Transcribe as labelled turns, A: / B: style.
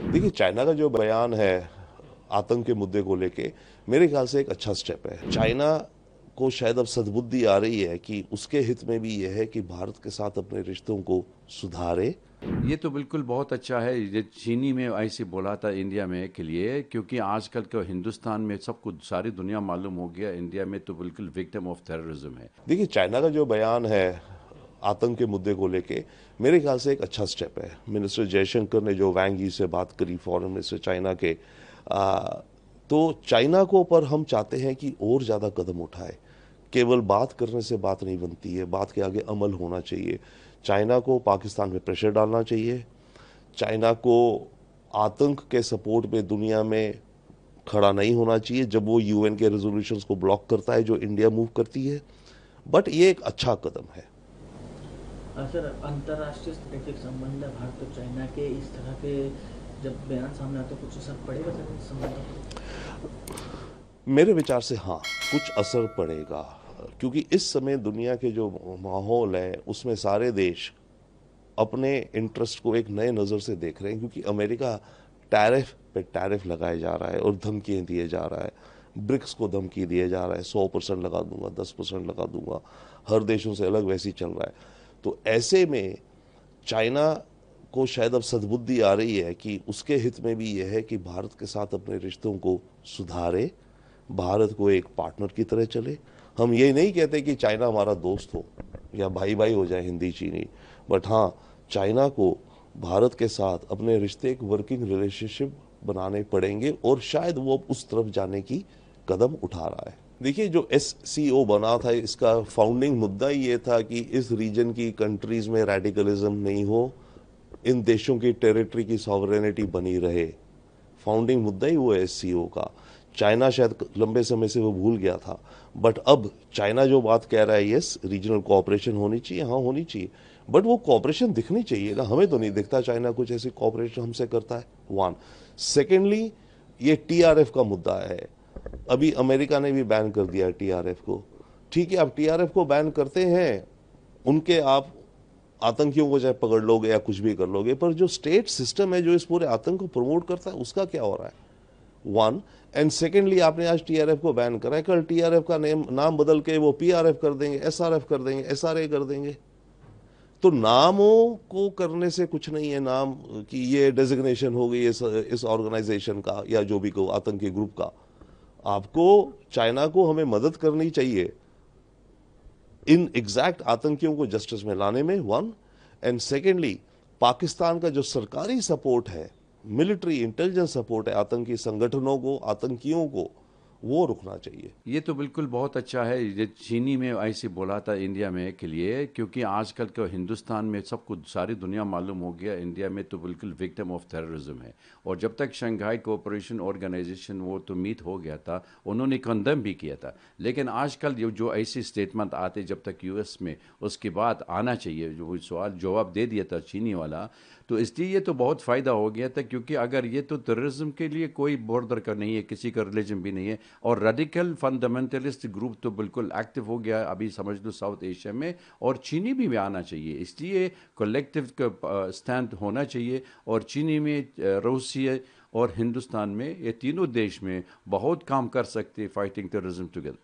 A: देखिए, चाइना का जो बयान है आतंक के मुद्दे को लेके, मेरे ख्याल से एक अच्छा स्टेप है। चाइना को शायद अब सद्बुद्धि आ रही है कि उसके हित में भी यह है कि भारत के साथ अपने रिश्तों को सुधारे।
B: ये तो बिल्कुल बहुत अच्छा है। ये चीनी में ऐसे बोला था इंडिया में के लिए, क्योंकि आजकल के हिंदुस्तान में सबको सारी दुनिया मालूम हो गया, इंडिया में तो बिल्कुल विक्टिम ऑफ टेररिज्म है।
A: देखिए, चाइना का जो बयान है आतंक के मुद्दे को लेके, मेरे ख्याल से एक अच्छा स्टेप है। मिनिस्टर जयशंकर ने जो वैंग यी से बात करी, फॉरेन मिनिस्टर चाइना के, आ, तो चाइना को पर हम चाहते हैं कि और ज़्यादा कदम उठाए। केवल बात करने से बात नहीं बनती है, बात के आगे अमल होना चाहिए। चाइना को पाकिस्तान पे प्रेशर डालना चाहिए। चाइना को आतंक के सपोर्ट में दुनिया में खड़ा नहीं होना चाहिए जब वो यूएन के रेजोल्यूशंस को ब्लॉक करता है जो इंडिया मूव करती है। बट ये एक अच्छा कदम है।
C: सर, अंतर्राष्ट्रीय स्तर के संबंध है भारत और चाइना के, इस तरह के जब बयान सामने आता है कुछ असर पड़ेगा सर इन संबंधों पर?
A: मेरे विचार से हाँ, कुछ असर पड़ेगा। क्योंकि इस समय दुनिया के जो माहौल है उसमें सारे देश अपने इंटरेस्ट को एक नए नज़र से देख रहे हैं, क्योंकि अमेरिका टैरिफ पे टैरिफ लगाए जा रहा है और धमकियाँ दिए जा रहा है। ब्रिक्स को धमकी दिए जा रहा है, 100% लगा दूंगा, 10% लगा दूंगा, हर देशों से अलग वैसी चल रहा है। तो ऐसे में चाइना को शायद अब सद्बुद्धि आ रही है कि उसके हित में भी यह है कि भारत के साथ अपने रिश्तों को सुधारे, भारत को एक पार्टनर की तरह चले। हम ये नहीं कहते कि चाइना हमारा दोस्त हो या भाई भाई हो जाए हिंदी चीनी, बट हाँ, चाइना को भारत के साथ अपने रिश्ते एक वर्किंग रिलेशनशिप बनाने पड़ेंगे और शायद वो अब उस तरफ जाने की कदम उठा रहा है। देखिए, जो SCO बना था इसका फाउंडिंग मुद्दा ये था कि इस रीजन की कंट्रीज में रेडिकलिज्म नहीं हो, इन देशों की टेरिटरी की सॉवरेनिटी बनी रहे। फाउंडिंग मुद्दा ही वो है SCO का। चाइना शायद लंबे समय से वो भूल गया था, बट अब चाइना जो बात कह रहा है, यस रीजनल कोऑपरेशन होनी चाहिए, हाँ होनी चाहिए, बट वो कोऑपरेशन दिखनी चाहिए ना। हमें तो नहीं दिखता चाइना कुछ ऐसी कोऑपरेशन हमसे करता है, वन। सेकेंडली, ये TRF का मुद्दा है। अभी अमेरिका ने भी बैन कर दिया TRF को। ठीक है, आप TRF को बैन करते हैं, उनके आप आतंकियों को चाहे पकड़ लोगे या कुछ भी कर लोगे, पर जो स्टेट सिस्टम है जो इस पूरे आतंक को प्रमोट करता है उसका क्या हो रहा है, वन। एंड सेकेंडली, आपने आज TRF को बैन करा है, कल TRF का नाम बदल के वो PRF कर देंगे, SRF कर देंगे, SRA कर देंगे। तो नामों को करने से कुछ नहीं है, नाम कि ये डेजिग्नेशन हो गई इस ऑर्गेनाइजेशन का या जो भी को आतंकी ग्रुप का। आपको चाइना को हमें मदद करनी चाहिए इन एग्जैक्ट आतंकियों को जस्टिस में लाने में, वन। एंड सेकेंडली, पाकिस्तान का जो सरकारी सपोर्ट है, मिलिट्री इंटेलिजेंस सपोर्ट है आतंकी संगठनों को, आतंकियों को, वो रुकना चाहिए।
B: ये तो बिल्कुल बहुत अच्छा है। ये चीनी में ऐसे बोला था इंडिया में के लिए, क्योंकि आजकल के हिंदुस्तान में सबको सारी दुनिया मालूम हो गया, इंडिया में तो बिल्कुल विक्टिम ऑफ टेररिज्म है। और जब तक शंघाई कोऑपरेशन ऑर्गेनाइजेशन वो तो मीट हो गया था, उन्होंने कंडम भी किया था। लेकिन आजकल जो ऐसी स्टेटमेंट आते जब तक US में, उसके बाद आना चाहिए, जो सवाल जवाब दे दिया था चीनी वाला। तो इसलिए ये तो बहुत फ़ायदा हो गया था, क्योंकि अगर ये तो टेररिज्म के लिए कोई बॉर्डर का नहीं है, किसी का रिलीजन भी नहीं है। और रेडिकल फंडामेंटलिस्ट ग्रुप तो बिल्कुल एक्टिव हो गया अभी, समझ लो साउथ एशिया में। और चीनी भी आना चाहिए, इसलिए कलेक्टिव स्टैंड होना चाहिए। और चीनी में, रूसिया और हिंदुस्तान में, ये तीनों देश में बहुत काम कर सकते फाइटिंग टेररिज्म टुगेदर।